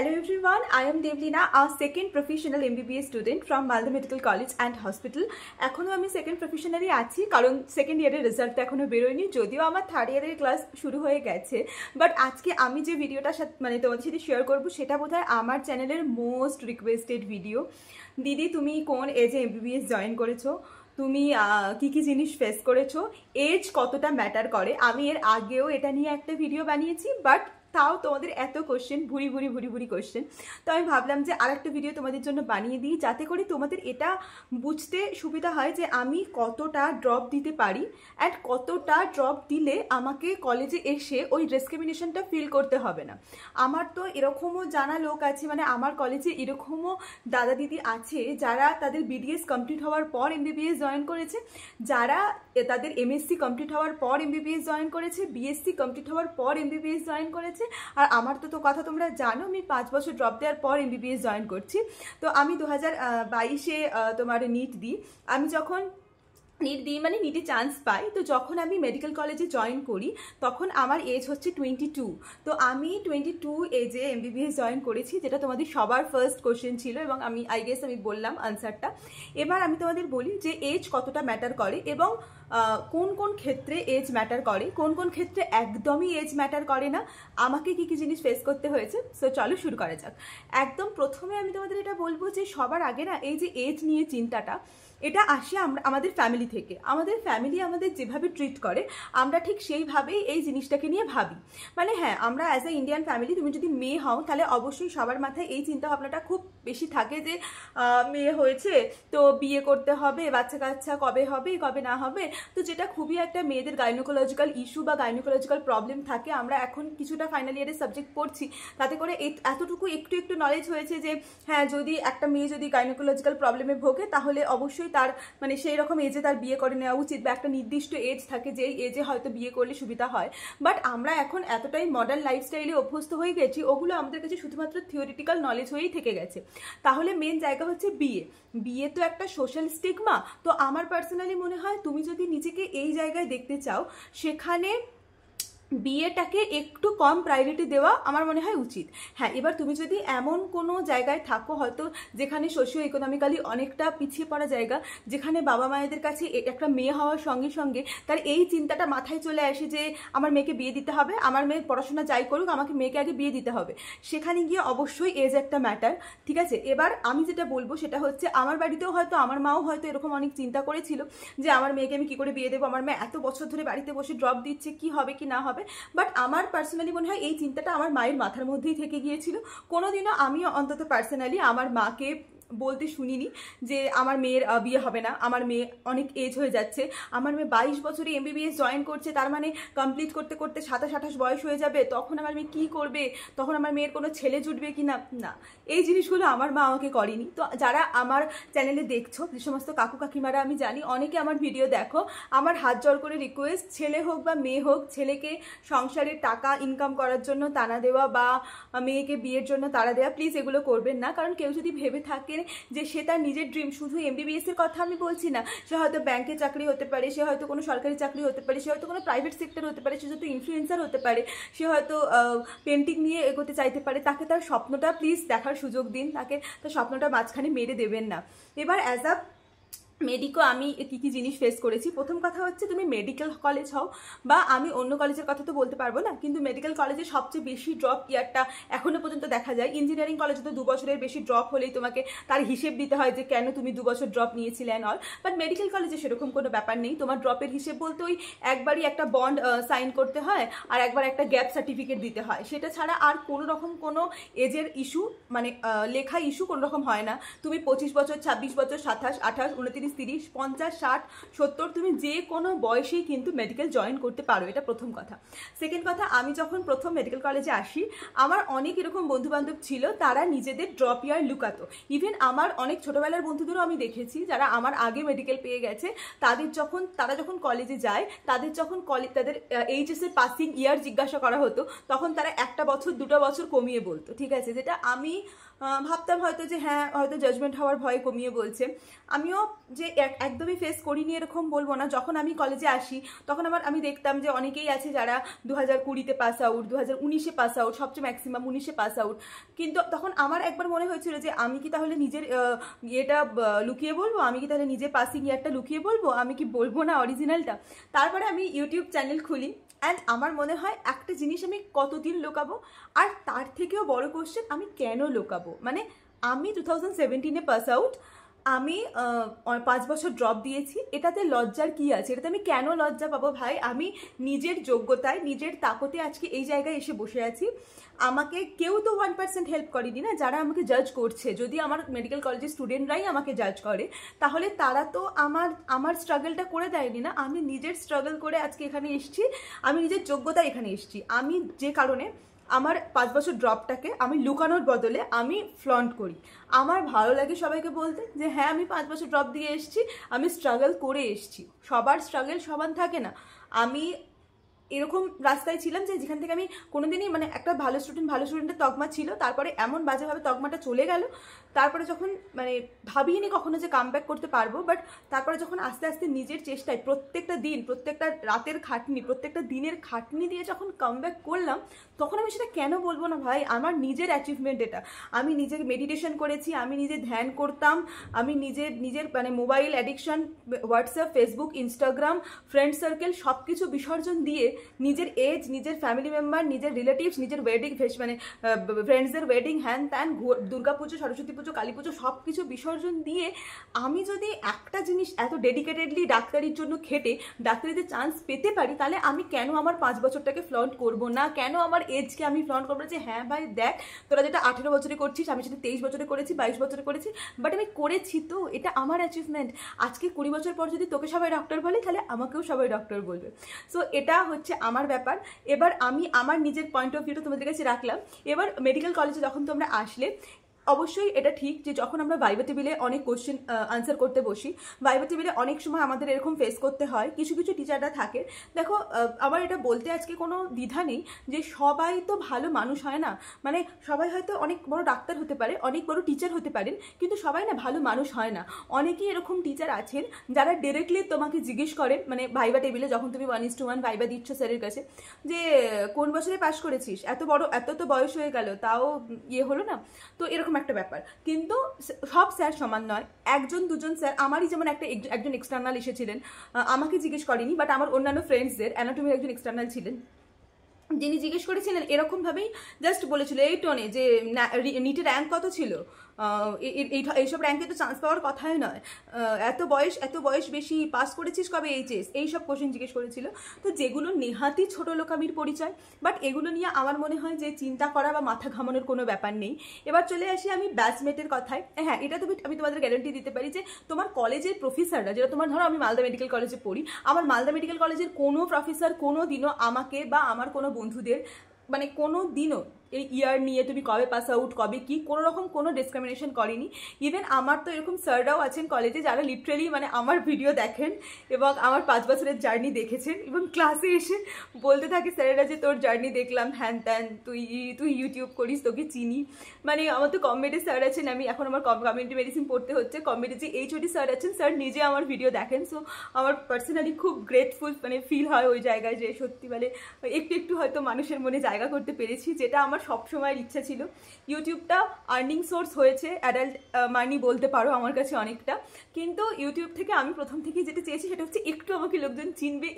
Hello everyone, I am Devlina, a second professional MBBS student from Malda Medical College and Hospital. এখনো আমি second professionally আছি কারণ second ইয়ারের result এখনো বেরোয়নি, যদিও আমার থার্ড ইয়ারের ক্লাস শুরু হয়ে গেছে। বাট আজকে আমি যে ভিডিওটা তোমাদের সাথে শেয়ার করব সেটা বোধহয় আমার চ্যানেলের মোস্ট রিকোয়েস্টেড ভিডিও। দিদি, তুমি কোন এজে MBBS জয়েন করেছো, তুমি কি কি জিনিস ফেস করেছো, এজ কতটা ম্যাটার করে। আমি এর আগেও এটা নিয়ে একটা ভিডিও বানিয়েছি, বাট তাও তোমাদের এত কোশ্চেন, ভুরি ভুরি কোশ্চেন, তো আমি ভাবলাম যে আরেকটা ভিডিও তোমাদের জন্য বানিয়ে দিই, যাতে করে তোমাদের এটা বুঝতে সুবিধা হয় যে আমি কতটা ড্রপ দিতে পারি অ্যান্ড কতটা ড্রপ দিলে আমাকে কলেজে এসে ওই ডিসক্রিমিনেশনটা ফিল করতে হবে না। আমার তো এরকমও জানা লোক আছে, মানে আমার কলেজে এরকমও দাদা দিদি আছে যারা তাদের BDS কমপ্লিট হওয়ার পর MBBS জয়েন করেছে, যারা তাদের MSc কমপ্লিট হওয়ার পর MBBS জয়েন করেছে, BSc কমপ্লিট হওয়ার পর MBBS জয়েন করেছে। আর আমার তো কথা তোমরা জানো, আমি 5 বছর ড্রপ দেওয়ার পর MBBS জয়েন করছি। তো আমি 2022-এ তোমার নিট দিই। আমি যখন নিট দিই মানে নিটে চান্স পাই, তো যখন আমি মেডিকেল কলেজে জয়েন করি তখন আমার এজ হচ্ছে 22। তো আমি 22 এজে MBBS জয়েন করেছি, যেটা তোমাদের সবার ফার্স্ট কোশ্চেন ছিল এবং আমি আমি বললাম আনসারটা। এবার আমি তোমাদের বলি যে এজ কতটা ম্যাটার করে এবং কোন কোন ক্ষেত্রে এজ ম্যাটার করে, কোন কোন ক্ষেত্রে একদমই এজ ম্যাটার করে না, আমাকে কি কি জিনিস ফেস করতে হয়েছে। সো চলো শুরু করা যাক। একদম প্রথমে আমি তোমাদের এটা বলবো যে সবার আগে না এই যে এজ নিয়ে চিন্তাটা, এটা আসে আমাদের ফ্যামিলি থেকে। আমাদের ফ্যামিলি আমাদের যেভাবে ট্রিট করে আমরা ঠিক সেইভাবেই এই জিনিসটাকে নিয়ে ভাবি। মানে হ্যাঁ, আমরা অ্যাজ এ ইন্ডিয়ান ফ্যামিলি, তুমি যদি মেয়ে হও তাহলে অবশ্যই সবার মাথায় এই চিন্তা ভাবনাটা খুব বেশি থাকে যে মেয়ে হয়েছে তো বিয়ে করতে হবে, বাচ্চা কাচ্চা কবে হবে কবে না হবে। তো যেটা খুবই একটা মেয়েদের গাইনোকোলজিক্যাল ইস্যু বা গাইনোকোলজিক্যাল প্রবলেম থাকে। আমরা এখন কিছুটা ফাইনাল ইয়ারের সাবজেক্ট পড়ছি, তাতে করে এতটুকু একটু নলেজ হয়েছে যে হ্যাঁ, যদি একটা মেয়ে যদি গাইনোকোলজিক্যাল প্রবলেমে ভোগে তাহলে অবশ্যই তার মানে সেই রকম এজে তার বিয়ে করে নেওয়া উচিত, বা একটা নির্দিষ্ট এজ থাকে যেই এজে হয়তো বিয়ে করলে সুবিধা হয়। বাট আমরা এখন এতটাই মডার্ন লাইফস্টাইলে অভ্যস্ত হয়ে গেছি, ওগুলো আমাদের কাছে শুধুমাত্র থিওরিটিক্যাল নলেজ হয়েই থেকে গেছে। তাহলে মেন জায়গা হচ্ছে বিয়ে তো একটা সোশ্যাল স্টিগমা। তো আমার পার্সোনালি মনে হয় তুমি যদি নিজেকে এই জায়গায় দেখতে চাও, সেখানে বিয়েটাকে একটু কম প্রায়োরিটি দেওয়া আমার মনে হয় উচিত। হ্যাঁ, এবার তুমি যদি এমন কোনো জায়গায় থাকো হয়তো যেখানে সোশিও ইকোনমিক্যালি অনেকটা পিছিয়ে পড়া জায়গা, যেখানে বাবা মায়েদের কাছে একটা মেয়ে হওয়ার সঙ্গে সঙ্গে তার এই চিন্তাটা মাথায় চলে আসে যে আমার মেয়েকে বিয়ে দিতে হবে, আমার মেয়ের পড়াশোনা যাই করুক আমাকে মেয়েকে আগে বিয়ে দিতে হবে, সেখানে গিয়ে অবশ্যই এজ একটা ম্যাটার। ঠিক আছে, এবার আমি যেটা বলবো সেটা হচ্ছে আমার বাড়িতেও হয়তো আমার মাও হয়তো এরকম অনেক চিন্তা করেছিল যে আমার মেয়েকে আমি কি করে বিয়ে দেবো, আমার মেয়ে এত বছর ধরে বাড়িতে বসে ড্রপ দিচ্ছে, কি হবে কি না হবে। বাট আমার পার্সোনালি মনে হয় এই চিন্তাটা আমার মায়ের মাথার মধ্যেই থেকে গিয়েছিল। কোনোদিনও আমিও অন্তত পার্সোনালি আমার মাকে বলতে শুনিনি যে আমার মেয়ের বিয়ে হবে না, আমার মেয়ে অনেক এজ হয়ে যাচ্ছে, আমার মেয়ে 22 বছরে MBBS জয়েন করছে, তার মানে কমপ্লিট করতে করতে 27-28 বয়স হয়ে যাবে, তখন আমার মেয়ে কী করবে, তখন আমার মেয়ের কোনো ছেলে জুটবে কি না। না, এই জিনিসগুলো আমার মা আমাকে করেনি। তো যারা আমার চ্যানেলে দেখছো, যে সমস্ত কাকু কাকিমারা, আমি জানি অনেকে আমার ভিডিও দেখো, আমার হাত জোড় করে রিকোয়েস্ট, ছেলে হোক বা মেয়ে হোক, ছেলেকে সংসারের টাকা ইনকাম করার জন্য তাড়া দেওয়া বা মেয়েকে বিয়ের জন্য তাড়া দেওয়া, প্লিজ এগুলো করবেন না। কারণ কেউ যদি ভেবে থাকে যে সে তার নিজের ড্রিম, শুধু MBBS এর কথা আমি বলছি না, সে হয়তো ব্যাংকে চাকরি হতে পারে, সে হয়তো কোনো সরকারি চাকরি হতে পারে, সে হয়তো কোনো প্রাইভেট সেক্টর হতে পারে, সে হয়তো ইনফ্লুয়েন্সার হতে পারে, সে হয়তো পেন্টিং নিয়ে এগোতে চাইতে পারে, তাকে তার স্বপ্নটা প্লিজ দেখার সুযোগ দিন, তাকে তার স্বপ্নটা মাঝখানে মেরে দেবেন না। এবার অ্যাজ আ মেডিকো আমি কী কী জিনিস ফেস করেছি, প্রথম কথা হচ্ছে তুমি মেডিকেল কলেজ হও বা আমি অন্য কলেজের কথা তো বলতে পারবো না, কিন্তু মেডিকেল কলেজে সবচেয়ে বেশি ড্রপ ইয়ারটা এখনো পর্যন্ত দেখা যায়। ইঞ্জিনিয়ারিং কলেজে তো 2 বছরের বেশি ড্রপ হলেই তোমাকে তার হিসেব দিতে হয় যে কেন তুমি 2 বছর ড্রপ নিয়েছিলে অ্যান্ড অল। বাট মেডিকেল কলেজে সেরকম কোনো ব্যাপার নেই, তোমার ড্রপের হিসেব বলতে ওই একবারই একটা বন্ড সাইন করতে হয় আর একবার একটা গ্যাপ সার্টিফিকেট দিতে হয়, সেটা ছাড়া আর কোনো রকম কোনো এজের ইস্যু মানে লেখা ইস্যু কোনো রকম হয় না। তুমি 25 বছর, 26 বছর, 27, 28, 29, 30, 50, 60, 70 তুমি যে কোনো বয়সেই কিন্তু মেডিকেল জয়েন করতে পারো, এটা প্রথম কথা। সেকেন্ড কথা, আমি যখন প্রথম মেডিকেল কলেজে আসি আমার অনেক এরকম বন্ধুবান্ধব ছিল, তারা নিজেদের ড্রপ ইয়ার লুকাতো। ইভেন আমার অনেক ছোটোবেলার বন্ধুদেরও আমি দেখেছি যারা আমার আগে মেডিকেল পেয়ে গেছে, তারা যখন কলেজে যায়, তাদের HS এর পাসিং ইয়ার জিজ্ঞাসা করা হতো, তখন তারা 1 বছর 2 বছর কমিয়ে বলতো। ঠিক আছে, যেটা আমি ভাবতাম হয়তো যে হ্যাঁ হয়তো জাজমেন্ট হওয়ার ভয়ে কমিয়ে বলছে। আমিও যে যে একদমই ফেস করিনি এরকম বলবো না। যখন আমি কলেজে আসি তখন আমি দেখতাম যে অনেকেই আছে যারা 2020-তে পাস আউট, 2019-এ পাস আউট, সবচেয়ে ম্যাক্সিমাম 19-এ পাস আউট। কিন্তু তখন আমার একবার মনে হয়েছিল যে আমি কি তাহলে নিজের ইয়েটা লুকিয়ে বলবো, আমি কি তাহলে নিজের পাসিং ইয়ারটা লুকিয়ে বলবো, আমি কি বলবো না অরিজিনালটা। তারপরে আমি ইউটিউব চ্যানেল খুলি অ্যান্ড আমার মনে হয় একটা জিনিস আমি কতদিন লুকাবো, আর তার থেকেও বড় কোশ্চেন আমি কেন লুকাবো। মানে আমি 2017-এ পাস আউট, আমি 5 বছর ড্রপ দিয়েছি, এটাতে লজ্জার কি আছে? এটাতে আমি কেন লজ্জা পাবো ভাই? আমি নিজের যোগ্যতায় নিজের তাকতে আজকে এই জায়গায় এসে বসে আছি। আমাকে কেউ তো 1% হেল্প করেনি না, যারা আমাকে জাজ করছে। যদি আমার মেডিকেল কলেজের স্টুডেন্টরাই আমাকে জাজ করে তাহলে তারা তো আমার স্ট্রাগলটা করে দেয়নি না। আমি নিজের স্ট্রাগল করে আজকে এখানে এসেছি, আমি নিজের যোগ্যতায় এখানে এসেছি। আমি যে কারণে আমার 5 বছর ড্রপটাকে আমি লুকানোর বদলে আমি ফ্লন্ট করি। আমার ভালো লাগে সবাইকে বলতে যে হ্যাঁ আমি 5 বছর ড্রপ দিয়ে এসেছি, আমি স্ট্রাগল করে এসেছি। সবার স্ট্রাগল সমান থাকে না। আমি এরকম রাস্তায় ছিলাম যে যেখান থেকে আমি কোনোদিনই মানে একটা ভালো স্টুডেন্টের তকমা ছিল, তারপরে এমন বাজেভাবে তকমাটা চলে গেল। তারপরে যখন মানে ভাবিনি কখনো যে কামব্যাক করতে পারবো, বাট তারপরে যখন আস্তে আস্তে নিজের চেষ্টায় প্রত্যেকটা দিন, প্রত্যেকটা রাতের খাটনি, প্রত্যেকটা দিনের খাটনি দিয়ে যখন কামব্যাক করলাম, তখন আমি সেটা কেন বলবো না ভাই? আমার নিজের অ্যাচিভমেন্ট এটা। আমি নিজে মেডিটেশন করেছি, আমি নিজে ধ্যান করতাম, আমি নিজের মানে mobile addiction, WhatsApp, Facebook, Instagram, friend circle সব কিছু বিসর্জন দিয়ে নিজের এজ, নিজের ফ্যামিলি মেম্বার, নিজের রিলেটিভস, নিজের ওয়েডিং মানে ফ্রেন্ডসদের ওয়েডিং, হ্যান ত্যান, দুর্গা পুজো, সরস্বতী পুজো, কালী পুজো সব কিছু বিসর্জন দিয়ে আমি যদি একটা জিনিস এত ডেডিকেটেডলি ডাক্তারির জন্য খেটে ডাক্তারিতে চান্স পেতে পারি, তাহলে আমি কেন আমার 5 বছরটাকে ফ্লন্ট করবো না? কেন আমার এজকে আমি ফ্লন্ট করবো যে হ্যাঁ ভাই দেখ তোরা যেটা 18 বছরে করছিস, আমি সেটা 23 বছরে করেছি, 22 বছরে করেছি, বাট আমি করেছি তো, এটা আমার অ্যাচিভমেন্ট। আজকে 20 বছর পর যদি তোকে সবাই ডক্টর বলে, তাহলে আমাকেও সবাই ডক্টর বলবে। সো এটা হচ্ছে আমার ব্যাপার। এবার আমি আমার নিজের পয়েন্ট অফ ভিউটা তোমাদের কাছে রাখলাম। এবার মেডিকেল কলেজে যখন তোমরা আসলে, অবশ্যই এটা ঠিক যে যখন আমরা ভাইভা টেবিলে অনেক কোশ্চেন আনসার করতে বসি, ভাইভা টেবিলে অনেক সময় আমাদের এরকম ফেস করতে হয়। কিছু কিছু টিচাররা থাকে, দেখো আমার এটা বলতে আজকে কোনো দ্বিধা নেই যে সবাই তো ভালো মানুষ হয় না। মানে সবাই হয়তো অনেক বড় ডাক্তার হতে পারে, অনেক বড় টিচার হতে পারেন, কিন্তু সবাই না ভালো মানুষ হয় না। অনেকেই এরকম টিচার আছেন যারা ডিরেক্টলি তোমাকে জিজ্ঞেস করেন, মানে ভাইভা টেবিলে যখন তুমি 1:1 ভাইভা দিচ্ছ স্যারের কাছে, যে কোন বছরে পাস করেছিস, এত তো বয়স হয়ে গেল তাও ইয়ে হলো না। তো এরকম একটা ব্যাপার। কিন্তু সব স্যার সমান নয়। একজন দুজন স্যার, আমারই যেমন একজন এক্সটার্নাল এসেছিলেন, আমাকে জিজ্ঞেস করেনি, বাট আমার অন্যান্য ফ্রেন্ডসদের, অ্যানাটমির একজন এক্সটার্নাল ছিলেন, যিনি জিজ্ঞেস করেছিলেন এরকমভাবেই জাস্ট বলেছিল এই টোনে যে নিটের র্যাঙ্ক কত ছিল, এইসব র্যাঙ্কে তো চান্স পাওয়ার কথাই নয়, এত বয়স বেশি, পাস করেছিস কবে এইচএস, এইসব কোশ্চেন জিজ্ঞেস করেছিল। তো যেগুলো নেহাতি ছোট লোকামির পরিচয়, বাট এগুলো নিয়ে আমার মনে হয় যে চিন্তা করা বা মাথা ঘামানোর কোনো ব্যাপার নেই। এবার চলে আসি আমি ব্যাচমেটের কথায়। হ্যাঁ, এটা তো আমি তোমাদের গ্যারান্টি দিতে পারি যে তোমার কলেজের প্রফেসররা, যেটা তোমার ধরো আমি মালদা মেডিকেল কলেজে পড়ি, আমার মালদা মেডিকেল কলেজের কোনো প্রফেসর কোনো দিনও আমাকে বা আমার কোনো বন্ধুদের মানে কোনো দিনও এই ইয়ার নিয়ে তুমি কবে পাস আউট, কবে কি, কোনো রকম কোনো ডিসক্রিমিনেশন করেনি। ইভেন আমার তো এরকম স্যাররাও আছেন কলেজে যারা লিটারেলি মানে আমার ভিডিও দেখেন এবং আমার 5 বছরের জার্নি দেখেছেন, এবং ক্লাসে এসে বলতে থাকে স্যারেরা যে তোর জার্নি দেখলাম, হ্যান ত্যান, তুই ইউটিউব করিস, তোকে চিনি। মানে আমার তো কমিউনিটি স্যার আছেন, আমি এখন আমার কমিউনিটি মেডিসিন পড়তে হচ্ছে, কমিউনিটি যে এইচওডি স্যার আছেন, স্যার নিজে আমার ভিডিও দেখেন। সো আমার পার্সোনালি খুব গ্রেটফুল মানে ফিল হয় ওই জায়গায়, যে সত্যি মানে একটু হয়তো মানুষের মনে জায়গা করতে পেরেছি, যেটা আমার সবসময়ের ইচ্ছা ছিল। ইউটিউবটা আর্নিং সোর্স হয়েছে, অ্যাডাল্ট মানি বলতে পারো আমার কাছে অনেকটা, কিন্তু ইউটিউব থেকে আমি প্রথম থেকেই যেটা চেয়েছি সেটা হচ্ছে একটু আমাকে লোকজন চিনবে,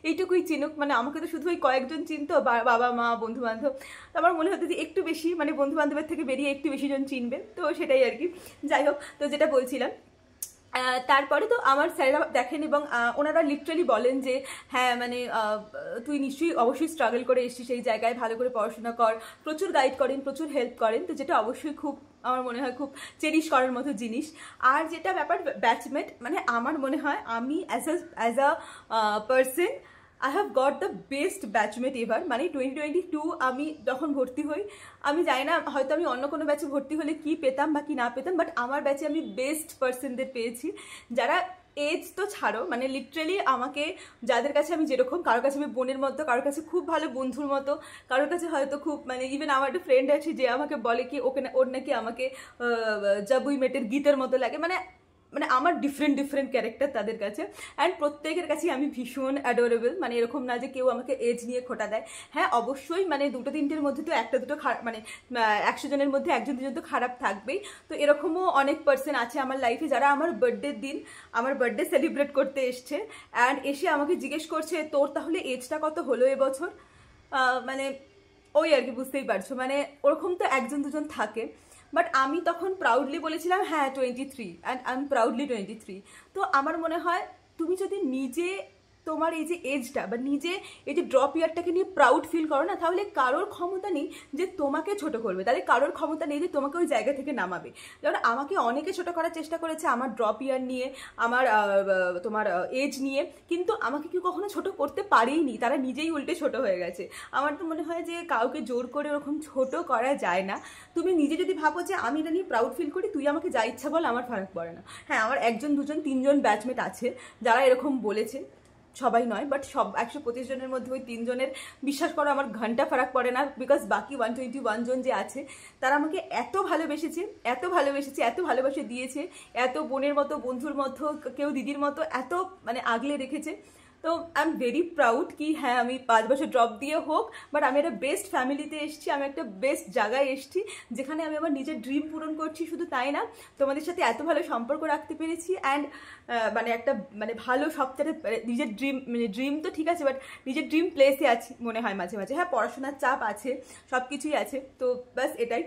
এইটুকুই চিনুক। মানে আমাকে তো শুধু ওই কয়েকজন চিনতো, বাবা মা বন্ধু বান্ধব, আমার মনে হতো যে একটু বেশি মানে বন্ধু বান্ধবের থেকে বেরিয়ে একটু বেশি জন চিনবে, তো সেটাই আর কি। যাই হোক, তো যেটা বলছিলাম, তারপরে তো আমার স্যারেরা দেখেন এবং ওনারা লিটারালি বলেন যে হ্যাঁ মানে তুই নিশ্চয়ই অবশ্যই স্ট্রাগল করে এসেছিস এই জায়গায়, ভালো করে পড়াশোনা কর, প্রচুর গাইড করেন, প্রচুর হেল্প করেন, তো যেটা অবশ্যই খুব আমার মনে হয় খুব চেরিশ করার মতো জিনিস। আর যেটা ব্যাপার ব্যাচমেট, মানে আমার মনে হয় আমি as a person I have got the best batchmate ever. মানে 2022 আমি যখন ভর্তি হই, আমি জানি না হয়তো আমি অন্য কোনো ব্যাচে ভর্তি হলে কি পেতাম বা কি না পেতাম, বাট আমার ব্যাচে আমি বেস্ট পার্সনদের পেয়েছি, যারা এজ তো ছাড়ো মানে লিটারেলি আমাকে, যাদের কাছে আমি যেরকম, কারোর কাছে আমি বোনের মতো, কারোর কাছে খুব ভালো বন্ধুর মতো, কারোর কাছে হয়তো খুব মানে ইভেন আমার একটা ফ্রেন্ড আছে যে আমাকে বলে কি ওর নাকি আমাকে জাবুই মেটের গীতের মতো লাগে। মানে মানে আমার ডিফারেন্ট ক্যারেক্টার তাদের কাছে, অ্যান্ড প্রত্যেকের কাছেই আমি ভীষণ অ্যাডোরেবল। মানে এরকম না যে কেউ আমাকে এজ নিয়ে খোটা দেয়। হ্যাঁ অবশ্যই মানে দুটো তিনটের মধ্যে তো একটা দুটো খারাপ, মানে 100 জনের মধ্যে একজন দুজন তো খারাপ থাকবেই। তো এরকমও অনেক পার্সন আছে আমার লাইফে যারা আমার বার্থডের দিন আমার বার্থডে সেলিব্রেট করতে এসছে, অ্যান্ড এসে আমাকে জিজ্ঞেস করছে তোর তাহলে এজটা কত হলো এবছর। মানে ওই আর কি, বুঝতেই পারছো, মানে ওরকম তো একজন দুজন থাকে। বাট আমি তখন প্রাউডলি বলেছিলাম হ্যাঁ 23, অ্যান্ড আই এম প্রাউডলি 23। তো আমার মনে হয় তুমি যদি নিজে তোমার এই যে এজটা বা নিজে এই যে ড্রপ ইয়ারটাকে নিয়ে প্রাউড ফিল করো না, তাহলে কারোর ক্ষমতা নেই যে তোমাকে ছোট করবে, তাহলে কারোর ক্ষমতা নেই যে তোমাকে ওই জায়গা থেকে নামাবে। যেমন আমাকে অনেকে ছোট করার চেষ্টা করেছে আমার ড্রপ ইয়ার নিয়ে, আমার তোমার এজ নিয়ে, কিন্তু আমাকে কেউ কখনো ছোট করতে পারেইনি, তারা নিজেই উল্টে ছোট হয়ে গেছে। আমার তো মনে হয় যে কাউকে জোর করে ওরকম ছোট করা যায় না। তুমি নিজে যদি ভাবো যে আমি এটা নিয়ে প্রাউড ফিল করি, তুই আমাকে যা ইচ্ছা বল, আমার ফারাক পড়ে না। হ্যাঁ আমার একজন দুজন তিনজন ব্যাচমেট আছে যারা এরকম বলেছে, সবাই নয়, বাট সব 125 জনের মধ্যে ওই 3 জনের বিশ্বাস করো আমার ঘন্টা ফারাক পড়ে না, বিকজ বাকি 121 জন যে আছে তারা আমাকে এত ভালোবেসেছে, এত ভালোবেসেছে, এত ভালোবাসে দিয়েছে, এত বোনের মতো, বন্ধুর মতো, কেউ দিদির মতো, এত মানে আগলে রেখেছে। তো আই এম ভেরি প্রাউড কি হ্যাঁ আমি 5 বছর ড্রপ দিয়ে হোক, বাট আমি একটা বেস্ট ফ্যামিলিতে এসেছি, আমি একটা বেস্ট জায়গায় এসেছি যেখানে আমি আমার নিজের ড্রিম পূরণ করছি। শুধু তাই না, তোমাদের সাথে এত ভালো সম্পর্ক রাখতে পেরেছি, অ্যান্ড মানে একটা মানে ভালো সপ্তাহে নিজের ড্রিম, মানে ড্রিম তো ঠিক আছে, বাট নিজের ড্রিম প্লেসে আছি মনে হয় মাঝে মাঝে। হ্যাঁ পড়াশোনার চাপ আছে, সব কিছুই আছে, তো ব্যাস এটাই।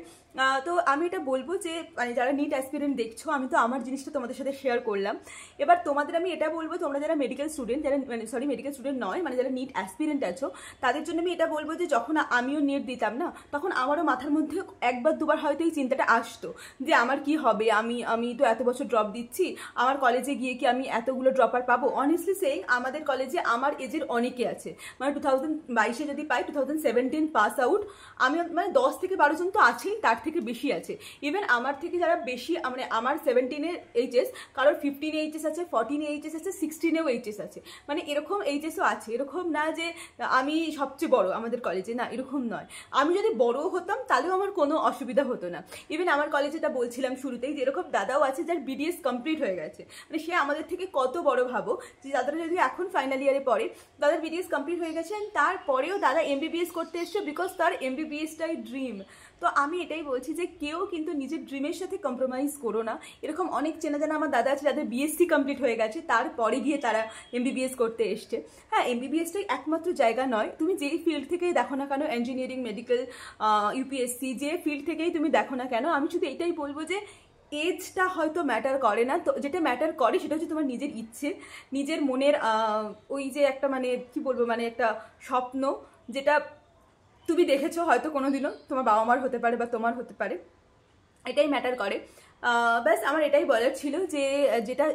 তো আমি এটা বলবো যে মানে যারা নিট অ্যাসপিরেন্ট দেখছো, আমি তো আমার জিনিসটা তোমাদের সাথে শেয়ার করলাম। এবার তোমাদের আমি এটা বলবো, তোমরা যারা মেডিকেল স্টুডেন্ট, যারা মানে সরি মেডিকেল স্টুডেন্ট নয়, মানে যারা নিট অ্যাসপিরেন্ট আছো, তাদের জন্য আমি এটা বলবো যে যখন আমিও নেট দিতাম না, তখন আমারও মাথার মধ্যে একবার দুবার হয়তো এই চিন্তাটা আসতো যে আমার কি হবে, আমি তো এত বছর ড্রপ দিচ্ছি, আমার কলেজে গিয়ে কি আমি এতগুলো ড্রপার পাবো। অনেস্টলি সেইং আমাদের কলেজে আমার এজের অনেকে আছে, মানে 2022 যদি পাই 2017 পাস আউট, আমি মানে 10 থেকে 12 জন তো আছেই, তার থেকে বেশি আছে। ইভেন আমার থেকে যারা বেশি, মানে আমার 17-এর এইচএস, কারোর 15 এইচএস আছে, 14 এইচএস আছে, 16-এও এইচএস আছে, মানে এরকম এইচএসও আছে। এরকম না যে আমি সবচেয়ে বড় আমাদের কলেজে, না এরকম নয়। আমি যদি বড়ও হতাম তাহলেও আমার কোনো অসুবিধা হতো না। ইভেন আমার কলেজে এটা বলছিলাম শুরুতেই, যে এরকম দাদাও আছে যার বিডিএস কমপ্লিট হয়ে গেছে, মানে সে আমাদের থেকে কত বড় ভাবো, যে দাদারা যদি এখন ফাইনাল ইয়ারে পড়ে, দাদার বিডিএস কমপ্লিট হয়ে গেছে, তারপরেও দাদা এমবিবিএস করতে এসছে, বিকজ তার এমবিবিএসটাই ড্রিম। তো আমি এটাই বলছি যে কেউ কিন্তু নিজের ড্রিমের সাথে কম্প্রোমাইজ করো না। এরকম অনেক চেনা জানা আমার দাদা আছে যাদের বিএসসি কমপ্লিট হয়ে গেছে, তারপরে গিয়ে তারা এমবিবিএস করতে এসছে। হ্যাঁ এমবিবিএসটাই একমাত্র জায়গা নয়, তুমি যেই ফিল্ড থেকেই দেখো না কেন, ইঞ্জিনিয়ারিং, মেডিকেল, ইউপিএসসি, যে ফিল্ড থেকেই তুমি দেখো না কেন, আমি শুধু এটাই বলবো যে এজটা হয়তো ম্যাটার করে না। তো যেটা ম্যাটার করে সেটা হচ্ছে তোমার নিজের ইচ্ছে, নিজের মনের ওই যে একটা মানে কি বলবো, মানে একটা স্বপ্ন যেটা তুমি দেখেছো হয়তো কোনোদিনও, তোমার বাবা মার হতে পারে বা তোমার হতে পারে, এটাই ম্যাটার করে। ব্যাস আমার এটাই বলার ছিল যে যেটা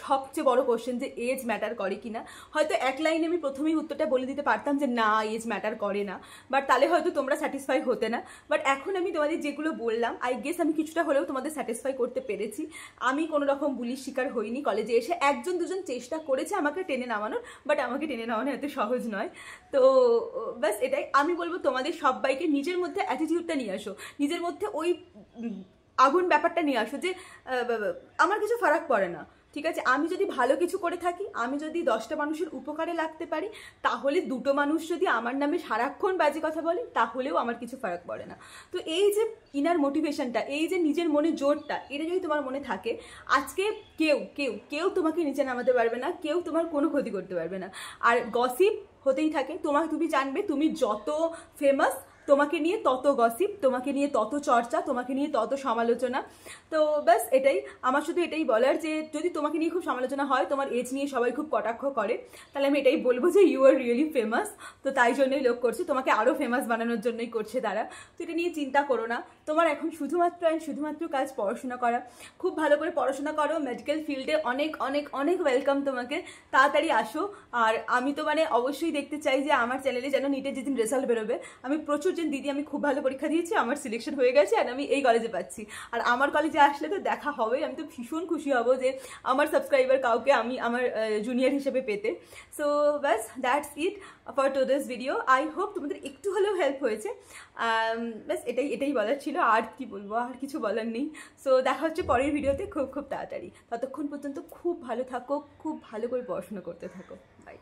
সবচেয়ে বড় কোশ্চেন, যে এজ ম্যাটার করে কি না। হয়তো এক লাইনে আমি প্রথমেই উত্তরটা বলে দিতে পারতাম যে না এজ ম্যাটার করে না, বাট তাহলে হয়তো তোমরা স্যাটিসফাই হতে না। বাট এখন আমি তোমাদের যেগুলো বললাম, আই গেস আমি কিছুটা হলেও তোমাদের স্যাটিসফাই করতে পেরেছি। আমি কোনো রকম বুলির শিকার হইনি। কলেজে এসে একজন দুজন চেষ্টা করেছে আমাকে টেনে নামানোর, বাট আমাকে টেনে নামানো এত সহজ নয়। তো ব্যাস এটাই আমি বলবো, তোমাদের সবাইকে নিজের মধ্যে অ্যাটিটিউডটা নিয়ে আসো, নিজের মধ্যে ওই আগুন ব্যাপারটা নিয়ে আসো যে আমার কিছু ফারাক পড়ে না, ঠিক আছে। আমি যদি ভালো কিছু করে থাকি, আমি যদি 10টা মানুষের উপকারে লাগতে পারি, তাহলে 2টো মানুষ যদি আমার নামে সারাক্ষণ বাজে কথা বলে, তাহলেও আমার কিছু ফারাক পড়ে না। তো এই যে ইনার মোটিভেশনটা, এই যে নিজের মনে জোরটা, এটা যদি তোমার মনে থাকে, আজকে কেউ কেউ কেউ তোমাকে নিচে নামাতে পারবে না, কেউ তোমার কোনো ক্ষতি করতে পারবে না। আর গসিপ হতেই থাকে, তুমি জানবে তুমি যত ফেমাস, তোমাকে নিয়ে তত গসিপ, তোমাকে নিয়ে তত চর্চা, তোমাকে নিয়ে তত সমালোচনা। তো ব্যাস এটাই আমার শুধু এটাই বলার, যে যদি তোমাকে নিয়ে খুব সমালোচনা হয়, তোমার এজ নিয়ে সবাই খুব কটাক্ষ করে, তাহলে আমি এটাই বলবো যে ইউ আর রিয়েলি ফেমাস। তো তাই জন্যই লোক করছে, তোমাকে আরও ফেমাস বানানোর জন্যই করছে তারা। তো এটা নিয়ে চিন্তা করো না, তোমার এখন শুধুমাত্র কাজ পড়াশোনা করা। খুব ভালো করে পড়াশোনা করো, মেডিকেল ফিল্ডে অনেক অনেক অনেক ওয়েলকাম তোমাকে, তাড়াতাড়ি আসো। আর আমি তো মানে অবশ্যই দেখতে চাই যে আমার চ্যানেলে যেন নিটের যেদিন রেজাল্ট বেরোবে, আমি প্রচুর যে দিদি আমি খুব ভালো পরীক্ষা দিয়েছি, আমার সিলেকশন হয়ে গেছে আর আমি এই কলেজে পাচ্ছি। আর আমার কলেজে আসলে তো দেখা হবে, আমি তো ভীষণ খুশি হব যে আমার সাবস্ক্রাইবার কাউকে আমি আমার জুনিয়র হিসেবে পেতে। সো ব্যাস, that's it for today's video. I hope তোমাদের একটু হলেও হেল্প হয়েছে। ব্যাস এটাই বলার ছিল, আর কি বলবো, আর কিছু বলার নেই। সো দেখা হচ্ছে পরের ভিডিওতে খুব খুব তাড়াতাড়ি। ততক্ষণ পর্যন্ত খুব ভালো থাকো, খুব ভালো করে পড়াশোনা করতে থাকো। বাই।